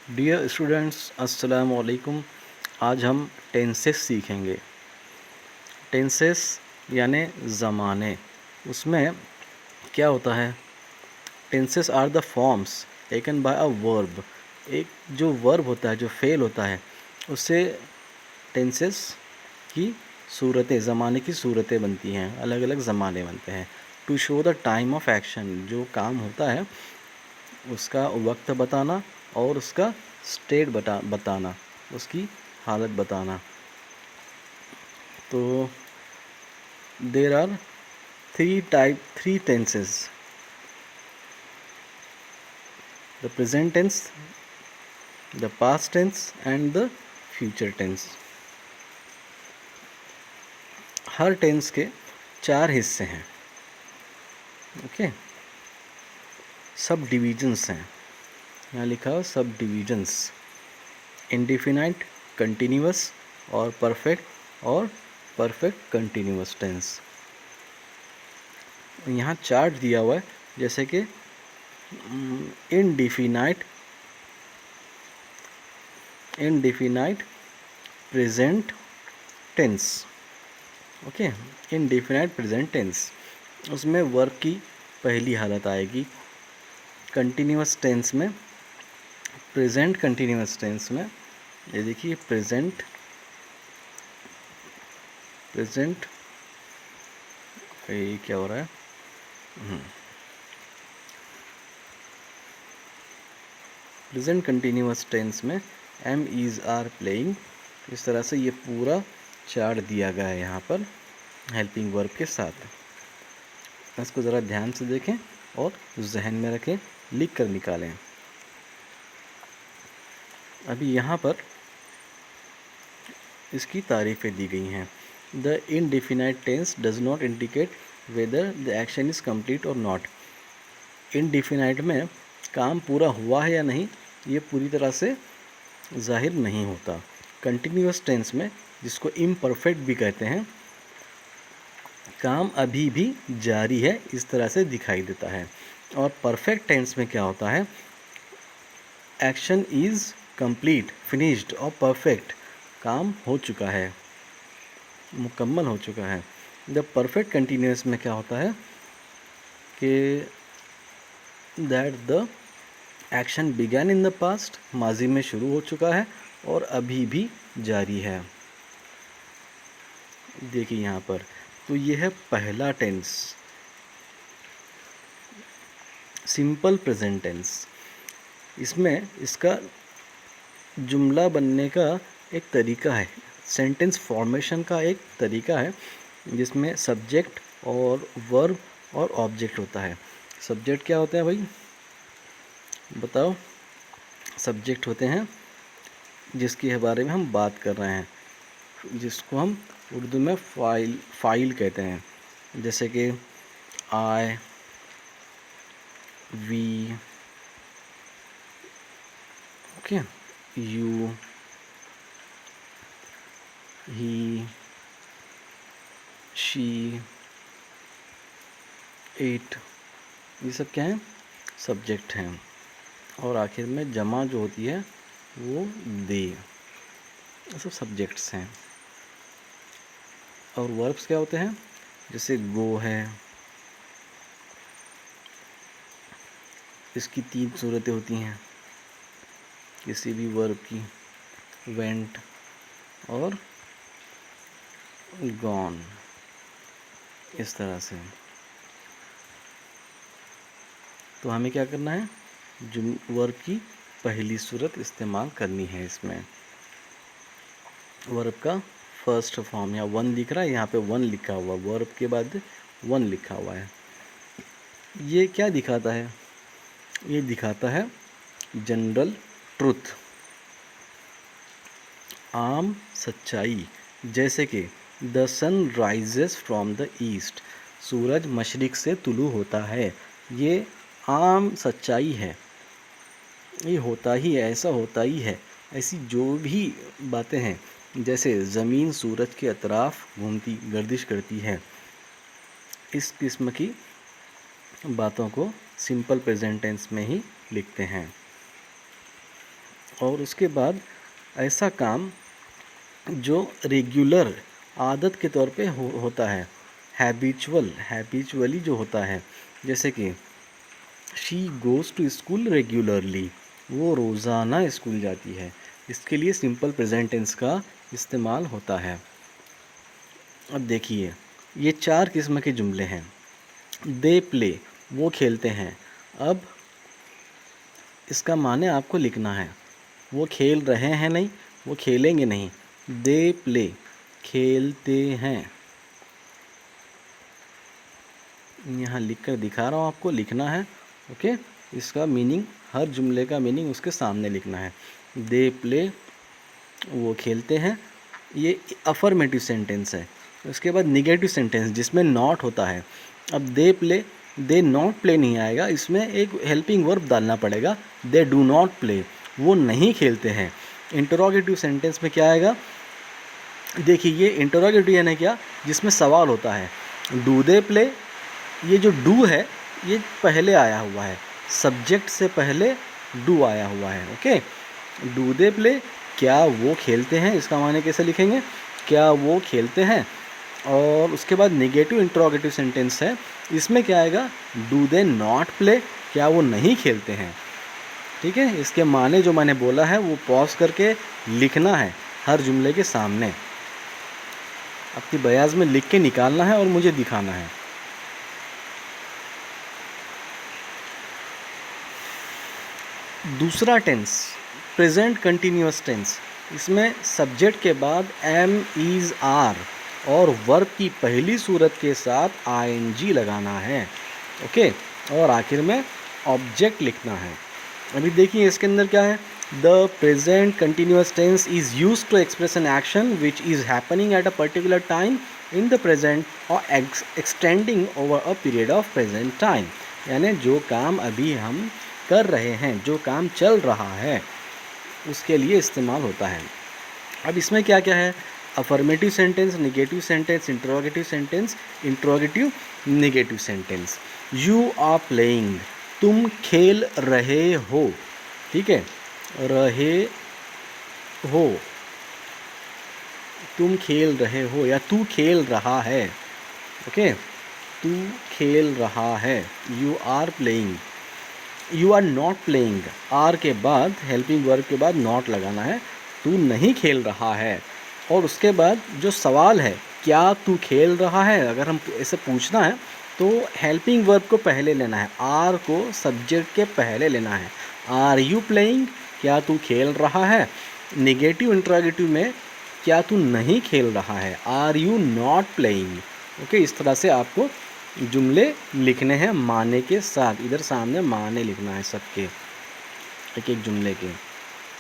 Dear students, अस्सलाम वालेकुम। आज हम टेंसेस सीखेंगे। टेंसेस यानी ज़माने। उसमें क्या होता है, tenses are the forms taken by a verb. एक जो वर्ब होता है, जो फेल होता है, उससे टेंसेस की सूरतें, ज़माने की सूरतें बनती हैं, अलग अलग ज़माने बनते हैं। To show the time of action, जो काम होता है उसका वक्त बताना और उसका स्टेट बताना, उसकी हालत बताना। तो there are three tenses: the present tense, the past tense and the future tense. हर टेंस के 4 हिस्से हैं। ओके, सब डिविजन्स हैं। यहाँ लिखा हो सब डिविजन्स: इंडिफिनाइट, कंटिन्यूअस और परफेक्ट कंटिन्यूअस टेंस। यहाँ चार्ट दिया हुआ है, जैसे कि indefinite present tense. Okay, indefinite present tense, उसमें वर्ब की पहली हालत आएगी। कंटिन्यूअस टेंस में, प्रेजेंट कंटिन्यूअस टेंस में, ये देखिए प्रेजेंट ये क्या हो रहा है, प्रेजेंट कंटिन्यूअस टेंस में एम इज़ आर प्लेइंग। इस तरह से ये पूरा चार्ट दिया गया है यहाँ पर हेल्पिंग वर्ब के साथ। इसको ज़रा ध्यान से देखें और जहन में रखें, लिख कर निकालें। अभी यहाँ पर इसकी तारीफ़ें दी गई हैं। The indefinite tense does not indicate whether the action is complete और नॉट। इनडिफिनाइट में काम पूरा हुआ है या नहीं, ये पूरी तरह से जाहिर नहीं होता। कंटिन्यूअस टेंस में, जिसको इम्परफेक्ट भी कहते हैं, काम अभी भी जारी है, इस तरह से दिखाई देता है। और परफेक्ट टेंस में क्या होता है, एक्शन इज़ कंप्लीट, फिनिश्ड और परफेक्ट, काम हो चुका है, मुकम्मल हो चुका है। द परफेक्ट कंटिन्यूअस में क्या होता है कि that the action began in the past, माजी में शुरू हो चुका है और अभी भी जारी है। देखिए यहाँ पर, तो ये है पहला टेंस, सिंपल प्रेजेंट टेंस। इसमें इसका जुमला बनने का एक तरीका है, सेंटेंस फॉर्मेशन का एक तरीका है, जिसमें सब्जेक्ट और वर्ब और ऑब्जेक्ट होता है। सब्जेक्ट क्या होते हैं भाई, बताओ? सब्जेक्ट होते हैं जिसके बारे में हम बात कर रहे हैं, जिसको हम उर्दू में फ़ाइल कहते हैं, जैसे कि I, we, okay, you, he, she, it, ये सब क्या हैं, सब्जेक्ट हैं। और आखिर में जमा जो होती है वो दे, ये सब सब्जेक्ट्स हैं। और वर्ब्स क्या होते हैं, जैसे गो है, इसकी 3 सूरतें होती हैं किसी भी वर्ब की: वेंट और गॉन, इस तरह से। तो हमें क्या करना है, वर्ब की पहली सूरत इस्तेमाल करनी है। इसमें वर्ब का फर्स्ट फॉर्म, या वन दिख रहा है, यहाँ पे वन लिखा हुआ, वर्ब के बाद वन लिखा हुआ है। ये क्या दिखाता है, ये दिखाता है जनरल ट्रुथ, आम सच्चाई। जैसे कि the sun rises from the east, सूरज मशरिक से तुलू होता है। ये आम सच्चाई है, ये होता ही है, ऐसा होता ही है। ऐसी जो भी बातें हैं, जैसे ज़मीन सूरज के अतराफ घूमती, गर्दिश करती है, इस किस्म की बातों को सिंपल प्रेजेंट टेंस में ही लिखते हैं। और उसके बाद ऐसा काम जो रेगुलर आदत के तौर पे होता है, हैबिचुअली जो होता है, जैसे कि she goes to school regularly, वो रोज़ाना स्कूल जाती है। इसके लिए सिंपल प्रेजेंट टेंस का इस्तेमाल होता है। अब देखिए, ये 4 किस्म के जुमले हैं। दे प्ले, वो खेलते हैं। अब इसका माने आपको लिखना है, वो खेल रहे हैं नहीं, वो खेलेंगे नहीं। दे प्ले, खेलते हैं। यहाँ लिख कर दिखा रहा हूँ आपको, लिखना है। ओके, इसका मीनिंग, हर जुमले का मीनिंग उसके सामने लिखना है। दे प्ले, वो खेलते हैं, ये अफर्मेटिव सेंटेंस है। उसके बाद निगेटिव सेंटेंस जिसमें नॉट होता है। अब they play, they not play नहीं आएगा, इसमें एक हेल्पिंग वर्ब डालना पड़ेगा। दे डू नॉट प्ले, वो नहीं खेलते हैं। इंटरोगेटिव सेंटेंस में क्या आएगा, देखिए ये इंटरोगेटिव यानी क्या, जिसमें सवाल होता है। डू दे प्ले, ये जो डू है ये पहले आया हुआ है, सब्जेक्ट से पहले डू आया हुआ है। ओके, डू दे प्ले, क्या वो खेलते हैं, इसका माने कैसे लिखेंगे, क्या वो खेलते हैं। और उसके बाद नेगेटिव इंटरोगेटिव सेंटेंस है, इसमें क्या आएगा, डू दे नॉट प्ले, क्या वो नहीं खेलते हैं। ठीक है, इसके माने जो मैंने बोला है वो पॉज करके लिखना है हर जुमले के सामने, अपनी बयाज में लिख के निकालना है और मुझे दिखाना है। दूसरा टेंस, प्रेजेंट कंटिन्यूअस टेंस, इसमें सब्जेक्ट के बाद एम, इज़, आर और वर्ब की पहली सूरत के साथ आईएनजी लगाना है। ओके, और आखिर में ऑब्जेक्ट लिखना है। अभी देखिए इसके अंदर क्या है, the present continuous tense is use to express an action which is happening at a particular time in the present और extending over a period of present time, यानी जो काम अभी हम कर रहे हैं, जो काम चल रहा है, उसके लिए इस्तेमाल होता है। अब इसमें क्या क्या है, affirmative sentence, negative sentence, interrogative sentence, interrogative negative sentence. You are playing, तुम खेल रहे हो। ठीक है, रहे हो, तुम खेल रहे हो या तू खेल रहा है। ओके, तू खेल रहा है, you are playing. You are not playing, are के बाद हेल्पिंग वर्ब के बाद नॉट लगाना है, तू नहीं खेल रहा है। और उसके बाद जो सवाल है, क्या तू खेल रहा है, अगर हम ऐसे पूछना है तो हेल्पिंग वर्ब को पहले लेना है, आर को सब्जेक्ट के पहले लेना है। आर यू प्लेइंग, क्या तू खेल रहा है। निगेटिव इंट्रोगेटिव में क्या तू नहीं खेल रहा है, are you not playing. Okay, इस तरह से आपको जुमले लिखने हैं माने के साथ। इधर सामने माने लिखना है सबके, एक एक जुमले के।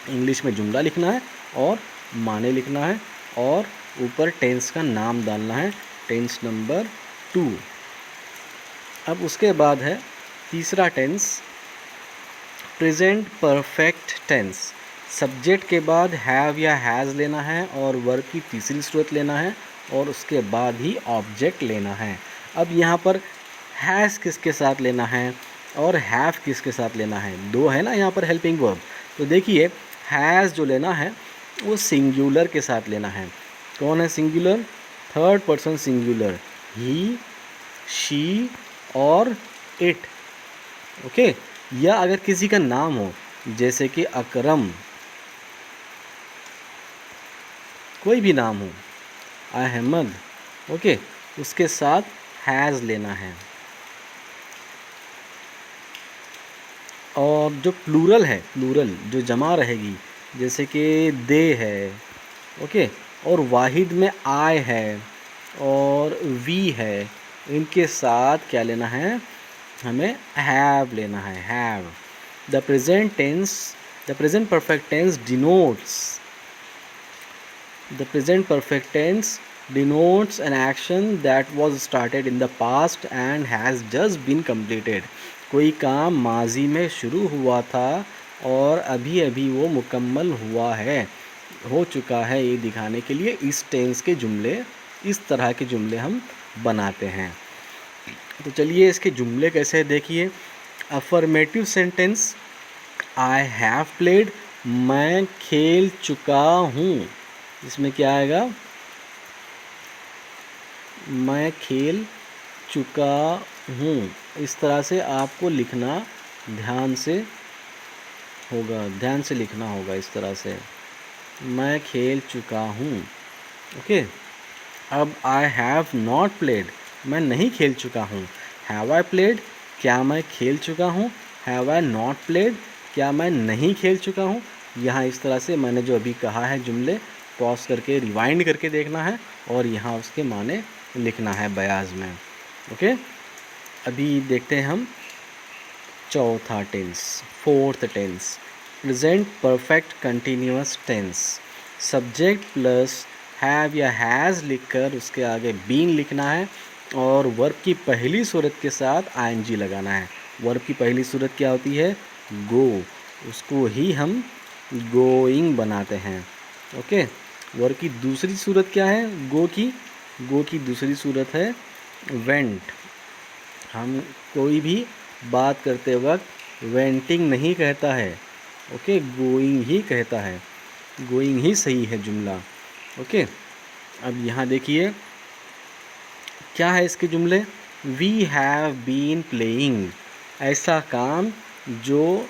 इंग्लिश में जुमला लिखना है और माने लिखना है, और ऊपर टेंस का नाम डालना है, टेंस नंबर 2। अब उसके बाद है तीसरा tense, present perfect tense. Subject के बाद हैव या हैज़ लेना है और वर्ब की तीसरी सूरत लेना है, और उसके बाद ही ऑब्जेक्ट लेना है। अब यहाँ पर हैज़ किसके साथ लेना है और हैव किसके साथ लेना है, दो है ना यहाँ पर हेल्पिंग वर्ब। तो देखिए, हैज़ जो लेना है वो सिंगुलर के साथ लेना है। कौन है singular, third person singular, he, she और इट। ओके, या अगर किसी का नाम हो जैसे कि अकरम, कोई भी नाम हो, अहमद, ओके, उसके साथ हैज़ लेना है। और जो प्लूरल है, प्लूरल जो जमा रहेगी, जैसे कि दे है, ओके, और वाहिद में आय है और वी है, इनके साथ क्या लेना है, हमें हैव लेना है, have. The present tense, the present perfect tense denotes, the present perfect tense denotes an action that was started in the past and has just been completed। कोई काम माजी में शुरू हुआ था और अभी अभी वो मुकम्मल हुआ है, हो चुका है, ये दिखाने के लिए इस टेंस के जुमले, इस तरह के जुमले हम बनाते हैं। तो चलिए इसके जुमले कैसे देखिए। Affirmative sentence, I have played, मैं खेल चुका हूँ, इसमें क्या आएगा, मैं खेल चुका हूँ। इस तरह से आपको लिखना ध्यान से होगा, ध्यान से लिखना होगा इस तरह से, मैं खेल चुका हूँ। ओके। अब आई हैव नॉट प्लेड, मैं नहीं खेल चुका हूँ। हैव आई प्लेड, क्या मैं खेल चुका हूँ। हैव आई नॉट प्लेड, क्या मैं नहीं खेल चुका हूँ। यहाँ इस तरह से मैंने जो अभी कहा है जुमले पॉज करके रिवाइंड करके देखना है और यहाँ उसके माने लिखना है बयाज में। ओके। अभी देखते हैं हम चौथा tense, fourth tense, present perfect continuous tense. Subject plus have या हैज़ लिखकर उसके आगे बीन लिखना है और वर्ब की पहली सूरत के साथ आईएनजी लगाना है। वर्ब की पहली सूरत क्या होती है, गो, उसको ही हम गोइंग बनाते हैं। ओके। वर्ब की दूसरी सूरत क्या है, गो की दूसरी सूरत है वेंट। हम कोई भी बात करते वक्त वेंटिंग नहीं कहता है, ओके, गोइंग ही कहता है, गोइंग ही सही है जुमला। ओके। अब यहाँ देखिए क्या है इसके जुमले, वी हैव बीन प्लेइंग, ऐसा काम जो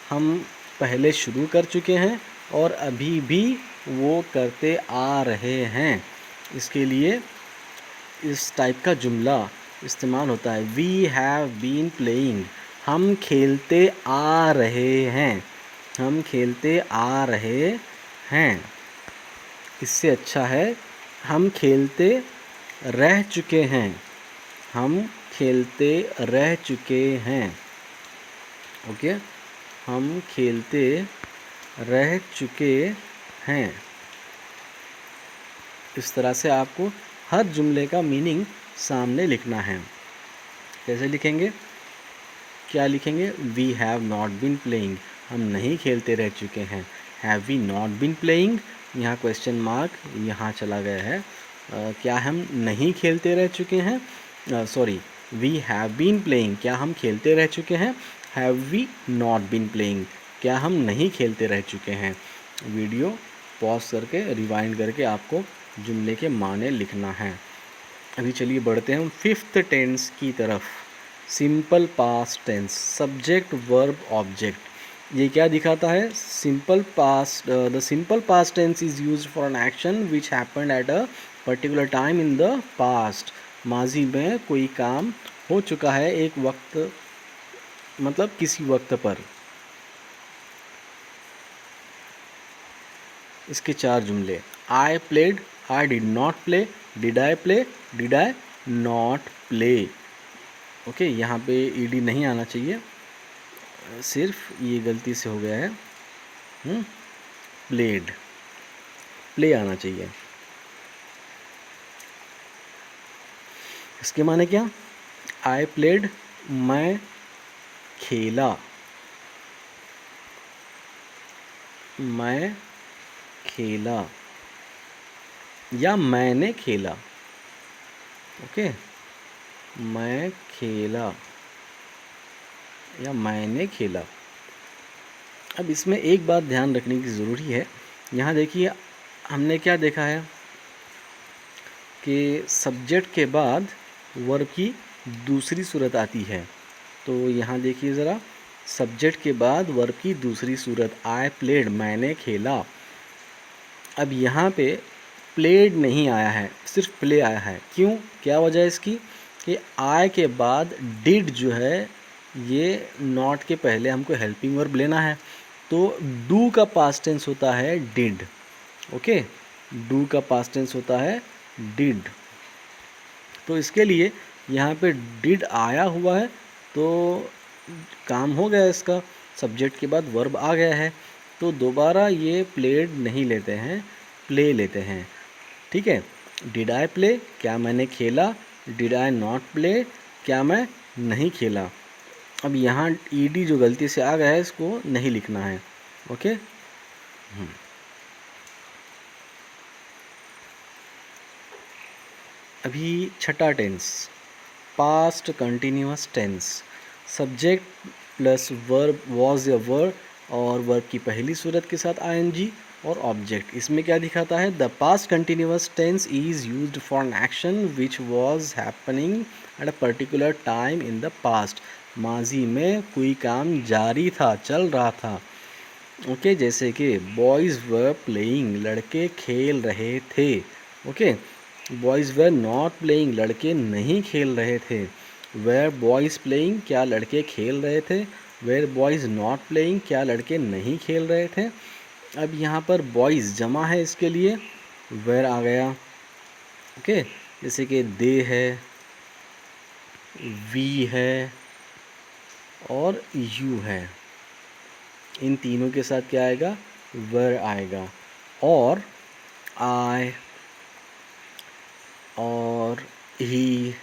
हम पहले शुरू कर चुके हैं और अभी भी वो करते आ रहे हैं, इसके लिए इस टाइप का जुमला इस्तेमाल होता है। वी हैव बीन प्लेइंग, हम खेलते आ रहे हैं, हम खेलते आ रहे हैं। इससे अच्छा है हम खेलते रह चुके हैं, हम खेलते रह चुके हैं। ओके। हम खेलते रह चुके हैं। इस तरह से आपको हर जुमले का मीनिंग सामने लिखना है। कैसे लिखेंगे, क्या लिखेंगे, we have not been playing, हम नहीं खेलते रह चुके हैं। Have we not been playing, यहाँ क्वेश्चन मार्क यहाँ चला गया है। क्या हम नहीं खेलते रह चुके हैं, sorry, we have been playing, क्या हम खेलते रह चुके हैं। Have we not been playing, क्या हम नहीं खेलते रह चुके हैं। वीडियो पॉज करके रिवाइंड करके आपको जुमले के माने लिखना है। अभी चलिए बढ़ते हैं हम फिफ्थ टेंस की तरफ। Simple past tense, subject verb object. ये क्या दिखाता है, simple past, the simple past tense is used for an action which happened at a particular time in the past. माजी में कोई काम हो चुका है एक वक्त, मतलब किसी वक्त पर। इसके चार जुमले, I played, I did not play, did I play, did I not play. Okay. यहाँ पे ईडी नहीं आना चाहिए, सिर्फ ये गलती से हो गया है, प्लेड, प्ले आना चाहिए। इसके माने क्या, आई प्लेड, मैं खेला, मैं खेला, या मैंने खेला। ओके। मैं खेला या मैंने खेला। अब इसमें एक बात ध्यान रखने की ज़रूरी है। यहाँ देखिए हमने क्या देखा है कि सब्जेक्ट के बाद वर्ब की दूसरी सूरत आती है। तो यहाँ देखिए ज़रा, सब्जेक्ट के बाद वर्ब की दूसरी सूरत, आई प्लेड, मैंने खेला। अब यहाँ पे प्लेड नहीं आया है, सिर्फ प्ले आया है। क्यों, क्या वजह है इसकी, कि आई के बाद डिड जो है ये नॉट के पहले हमको हेल्पिंग वर्ब लेना है, तो डू का पास्ट टेंस होता है डिड। ओके। डू का पास्ट टेंस होता है डिड। तो इसके लिए यहाँ पे डिड आया हुआ है तो काम हो गया इसका, सब्जेक्ट के बाद वर्ब आ गया है, तो दोबारा ये प्लेड नहीं लेते हैं, प्ले लेते हैं। ठीक है। डिड आई प्ले, क्या मैंने खेला। डिड आई नॉट प्ले, क्या मैं नहीं खेला। अब यहाँ ईडी जो गलती से आ गया है इसको नहीं लिखना है। ओके। अभी छठा tense, past continuous tense. Subject plus verb, was या वर्ब और वर्ब की पहली सूरत के साथ आईएनजी और ऑब्जेक्ट। इसमें क्या दिखाता है, the past continuous tense is used for an action which was happening at a particular time in the past. माजी में कोई काम जारी था, चल रहा था। ओके, जैसे कि बॉयज़ वर प्लेइंग, लड़के खेल रहे थे। Okay, boys were not playing, लड़के नहीं खेल रहे थे। वेयर बॉयज़ प्लेइंग, क्या लड़के खेल रहे थे। वेयर बॉयज़ नॉट प्लेइंग, क्या लड़के नहीं खेल रहे थे। अब यहाँ पर बॉयज़ जमा है, इसके लिए वेयर आ गया। ओके, जैसे कि दे है, वी है और यू है। इन तीनों के साथ क्या आएगा, वेयर आएगा। और आई और ही,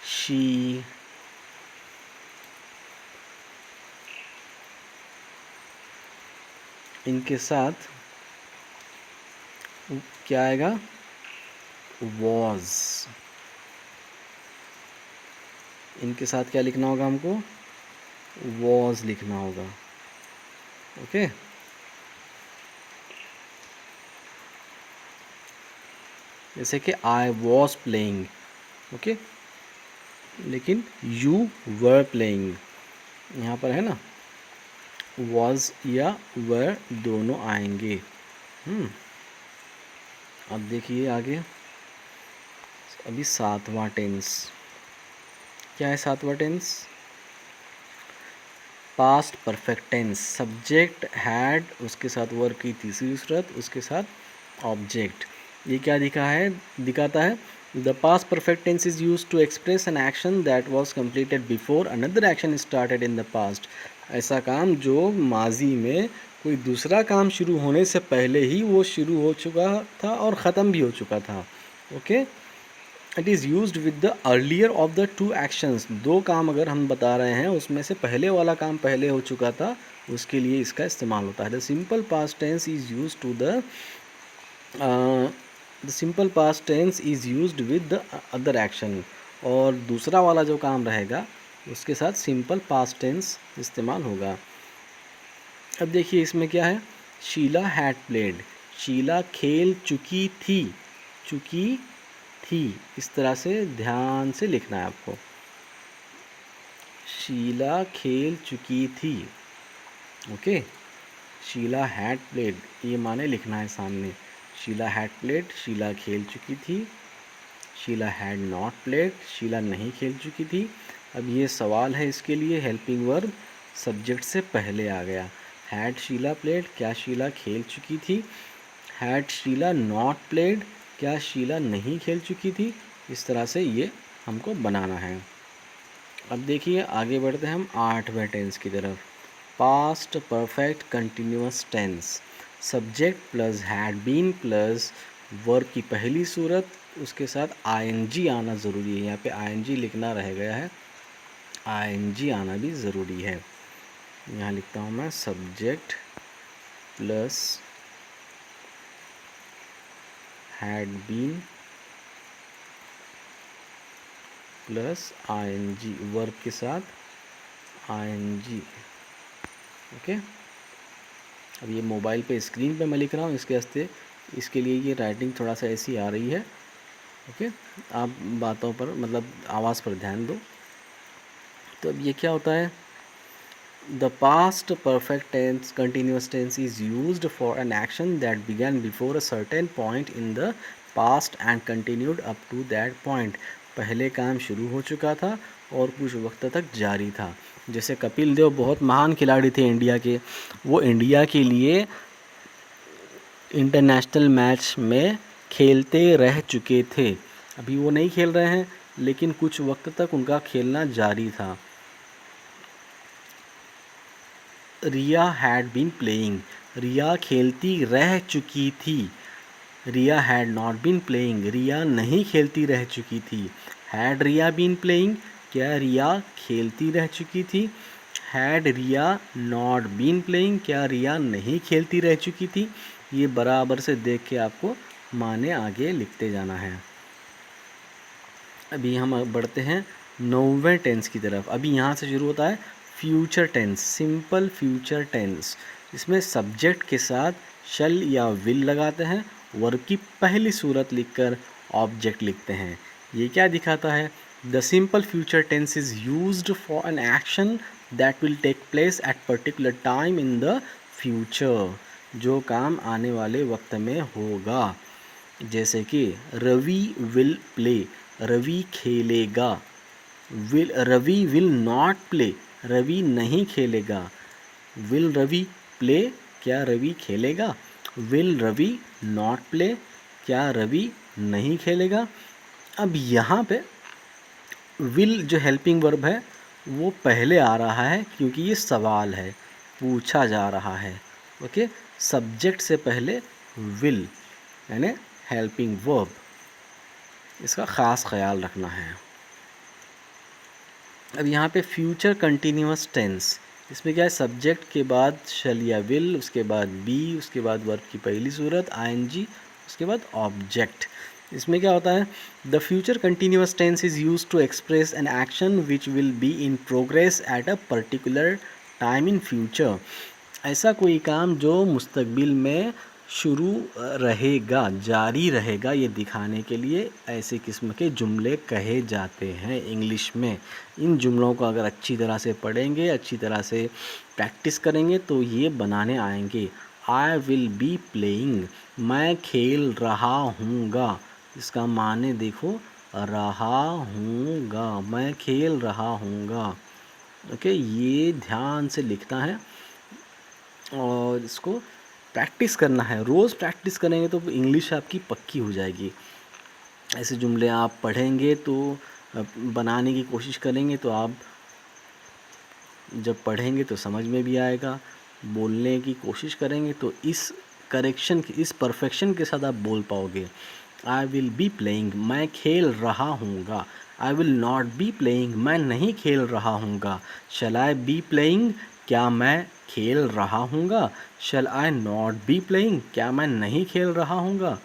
शी, इनके साथ क्या आएगा, वॉज। इनके साथ क्या लिखना होगा हमको, वॉज लिखना होगा। ओके, जैसे कि आई वॉज प्लेइंग। ओके, लेकिन यू वर प्लेइंग, यहाँ पर है ना, वॉज या वर दोनों आएंगे। अब देखिए आगे, अभी सातवां टेंस क्या है। सातवां tense past perfect tense, subject had, उसके साथ वर्ब की तीसरी सूरत, उसके साथ ऑब्जेक्ट। ये क्या दिखाता है, the past perfect tense is used to express an action that was completed before another action started in the past. ऐसा काम जो माजी में कोई दूसरा काम शुरू होने से पहले ही वो शुरू हो चुका था और ख़त्म भी हो चुका था। Okay, it is used with the earlier of the two actions. दो काम अगर हम बता रहे हैं, उसमें से पहले वाला काम पहले हो चुका था, उसके लिए इसका इस्तेमाल होता है। The simple past tense is used to the simple past tense is used with the other action. और दूसरा वाला जो काम रहेगा उसके साथ सिंपल पास्ट टेंस इस्तेमाल होगा। अब देखिए इसमें क्या है, शीला हैड प्लेड, शीला खेल चुकी थी, चुकी थी, इस तरह से ध्यान से लिखना है आपको। शीला खेल चुकी थी। ओके, शीला हैड प्लेड, ये माने लिखना है सामने। शीला हैड प्लेड, शीला खेल चुकी थी। Sheela had not played, Sheela नहीं खेल चुकी थी। अब ये सवाल है, इसके लिए हेल्पिंग वर्ब सब्जेक्ट से पहले आ गया। हैड शीला प्लेड, क्या शीला खेल चुकी थी। हैड शीला नॉट प्लेड, क्या शीला नहीं खेल चुकी थी। इस तरह से ये हमको बनाना है। अब देखिए आगे बढ़ते हैं हम आठवें टेंस की तरफ। Past perfect continuous tense, subject plus had been plus verb की पहली सूरत, उसके साथ आईएनजी आना ज़रूरी है। यहाँ पे आईएनजी लिखना रह गया है, आईएनजी आना भी ज़रूरी है। यहाँ लिखता हूँ मैं, subject plus had been plus ING, verb के साथ आईएनजी। ओके, अब ये मोबाइल पे स्क्रीन पे मैं लिख रहा हूँ, इसके लिए ये राइटिंग थोड़ा सा ऐसी आ रही है। ओके, आप बातों पर मतलब आवाज़ पर ध्यान दो। तो अब ये क्या होता है, the past perfect tense continuous tense is used for an action that began before a certain point in the past and continued up to that point. पहले काम शुरू हो चुका था और कुछ वक्त तक जारी था। जैसे कपिल देव बहुत महान खिलाड़ी थे इंडिया के, वो इंडिया के लिए इंटरनेशनल मैच में खेलते रह चुके थे। अभी वो नहीं खेल रहे हैं, लेकिन कुछ वक्त तक उनका खेलना जारी था। रिया हैड बीन प्लेइंग, रिया खेलती रह चुकी थी। रिया हैड नॉट बीन प्लेइंग, रिया नहीं खेलती रह चुकी थी। हैड रिया बीन प्लेइंग, क्या रिया खेलती रह चुकी थी। Had Riya not been playing, क्या रिया नहीं खेलती रह चुकी थी। ये बराबर से देख के आपको माने आगे लिखते जाना है। अभी हम बढ़ते हैं 9वें टेंस की तरफ। अभी यहाँ से शुरू होता है future tense, simple future tense, इसमें सब्जेक्ट के साथ शल या विल लगाते हैं, वर्ब की पहली सूरत लिखकर ऑब्जेक्ट लिखते हैं। ये क्या दिखाता है? The simple future tense is used for an action that will take place at particular time in the future, जो काम आने वाले वक्त में होगा। जैसे कि रवि विल प्ले, रवि खेलेगा। Ravi will not play, Ravi नहीं खेलेगा। विल रवि प्ले, क्या रवि खेलेगा? विल रवि नॉट प्ले, क्या रवि नहीं खेलेगा? अब यहाँ पे विल जो हेल्पिंग वर्ब है वो पहले आ रहा है क्योंकि ये सवाल है, पूछा जा रहा है। ओके, सब्जेक्ट से पहले विल यानी हेल्पिंग वर्ब, इसका ख़ास ख्याल रखना है। अब यहाँ पे फ्यूचर कंटिन्यूअस टेंस, इसमें क्या है? सब्जेक्ट के बाद शल या विल, उसके बाद बी, उसके बाद वर्ब की पहली सूरत आईएनजी, उसके बाद ऑब्जेक्ट। इसमें क्या होता है? The future continuous tense is used to express an action which will be in progress at a particular time in future. ऐसा कोई काम जो मुस्तकबिल में शुरू रहेगा, जारी रहेगा, ये दिखाने के लिए ऐसे किस्म के जुमले कहे जाते हैं इंग्लिश में। इन जुमलों को अगर अच्छी तरह से पढ़ेंगे, अच्छी तरह से प्रैक्टिस करेंगे तो ये बनाने आएंगे। आई विल बी प्लेइंग, मैं खेल रहा हूँगा। इसका माने देखो, रहा हूँगा, मैं खेल रहा हूँगा। ओके, ये ध्यान से लिखना है और इसको प्रैक्टिस करना है। रोज़ प्रैक्टिस करेंगे तो इंग्लिश आपकी पक्की हो जाएगी। ऐसे जुमले आप पढ़ेंगे तो बनाने की कोशिश करेंगे तो आप जब पढ़ेंगे तो समझ में भी आएगा। बोलने की कोशिश करेंगे तो इस करेक्शन, इस परफेक्शन के साथ आप बोल पाओगे। आई विल बी प्लेइंग, मैं खेल रहा हूँगा। I will not be playing, मैं नहीं खेल रहा हूँगा। शैल आई बी प्लेइंग, क्या मैं खेल रहा हूँगा। शैल आई नॉट बी प्लेइंग, क्या मैं नहीं खेल रहा हूँगा।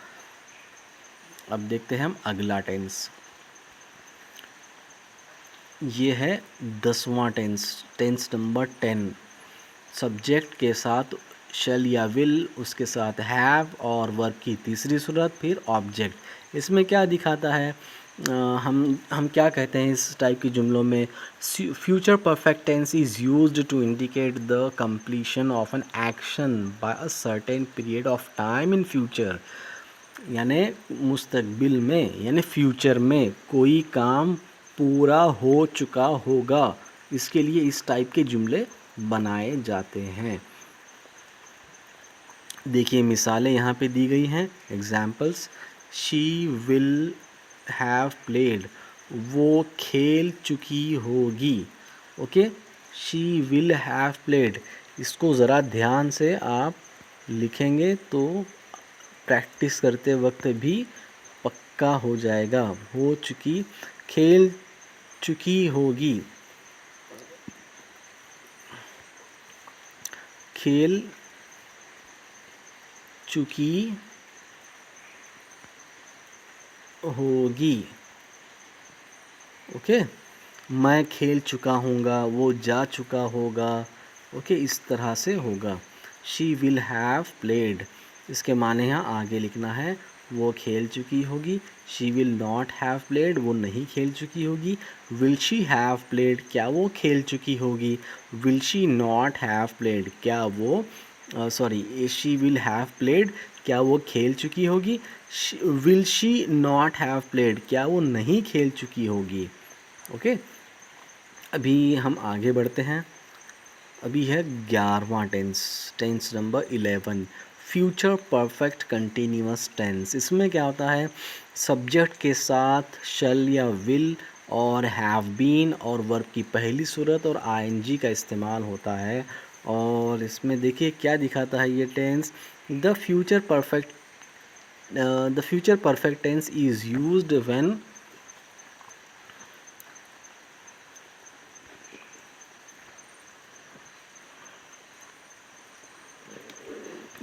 अब देखते हैं हम अगला टेंस। ये है 10वां टेंस, टेंस नंबर 10। सब्जेक्ट के साथ शैल या विल, उसके साथ हैव और वर्ब की तीसरी सूरत, फिर ऑब्जेक्ट। इसमें क्या दिखाता है? हम क्या कहते हैं इस टाइप के जुमलों में? Future perfect tense is used to indicate the completion of an action by a certain period of time in future. यानी मुस्तकबिल में, यानी फ्यूचर में कोई काम पूरा हो चुका होगा, इसके लिए इस टाइप के जुमले बनाए जाते हैं। देखिए मिसालें यहाँ पे दी गई हैं, examples. She will have played, वो खेल चुकी होगी। Okay, she will have played, इसको ज़रा ध्यान से आप लिखेंगे तो प्रैक्टिस करते वक्त भी पक्का हो जाएगा। हो चुकी, खेल चुकी होगी, खेल चुकी होगी। ओके, मैं खेल चुका हूँगा, वो जा चुका होगा। ओके, इस तरह से होगा। शी विल हैव प्लेड, इसके माने यहाँ आगे लिखना है, वो खेल चुकी होगी। She will not have played, वो नहीं खेल चुकी होगी। विल शी हैव प्लेड, क्या वो खेल चुकी होगी। Will she not have played, क्या वो शी विल हैव प्लेड, क्या वो खेल चुकी होगी। Will she not have played, क्या वो नहीं खेल चुकी होगी। ओके, अभी हम आगे बढ़ते हैं। अभी है 11वां tense, tense number 11, future perfect continuous tense. इसमें क्या होता है? सब्जेक्ट के साथ शैल या विल और हैव बीन और वर्ब की पहली सूरत और आईएनजी का इस्तेमाल होता है। और इसमें देखिए क्या दिखाता है ये tense. The future perfect tense is used when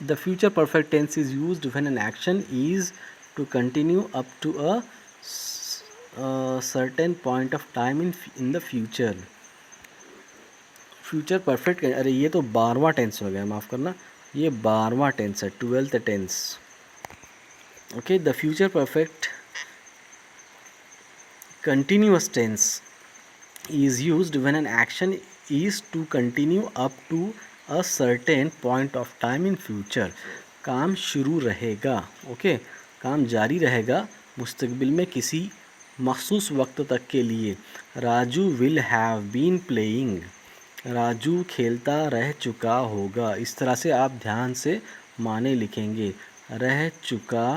the future perfect tense is used when an action is to continue up to a certain point of time in the future. Future perfect, अरे ये तो 12वां tense हो गया, माफ़ करना, ये 12वां tense है, 12th tense. Okay, the future perfect continuous tense is used when an action is to continue up to a certain point of time in future। काम शुरू रहेगा, ओके, काम जारी रहेगा मुस्तकबिल में किसी मखसूस वक्त तक के लिए। Raju will have been playing, Raju खेलता रह चुका होगा। इस तरह से आप ध्यान से माने लिखेंगे, रह चुका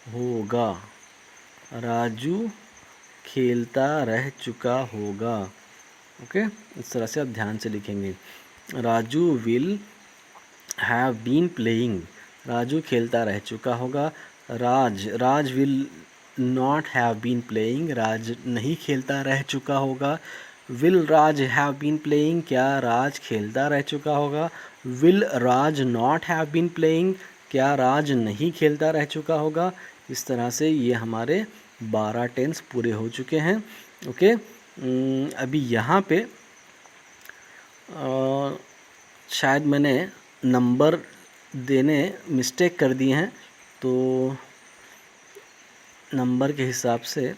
होगा, राजू खेलता रह चुका होगा। ओके, इस तरह से आप ध्यान से लिखेंगे। Raju will have been playing, Raju खेलता रह चुका होगा। Raj will not have been playing, Raj नहीं खेलता रह चुका होगा। Will Raj have been playing, क्या राज खेलता रह चुका होगा। Will Raj not have been playing, क्या राज नहीं खेलता रह चुका होगा। इस तरह से ये हमारे 12 टेंस पूरे हो चुके हैं। ओके, अभी यहाँ पे शायद मैंने नंबर देने मिस्टेक कर दिए हैं, तो नंबर के हिसाब से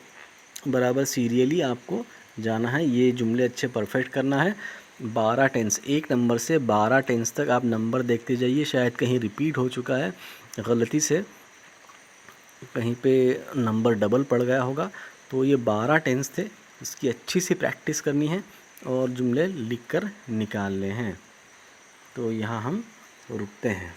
बराबर सीरियली आपको जाना है, ये जुमले अच्छे परफेक्ट करना है। 12 टेंस, एक नंबर से 12 टेंस तक आप नंबर देखते जाइए, शायद कहीं रिपीट हो चुका है गलती से, कहीं पे नंबर डबल पड़ गया होगा। तो ये 12 टेंस थे, इसकी अच्छी सी प्रैक्टिस करनी है और जुमले लिख कर निकालने हैं। तो यहाँ हम रुकते हैं।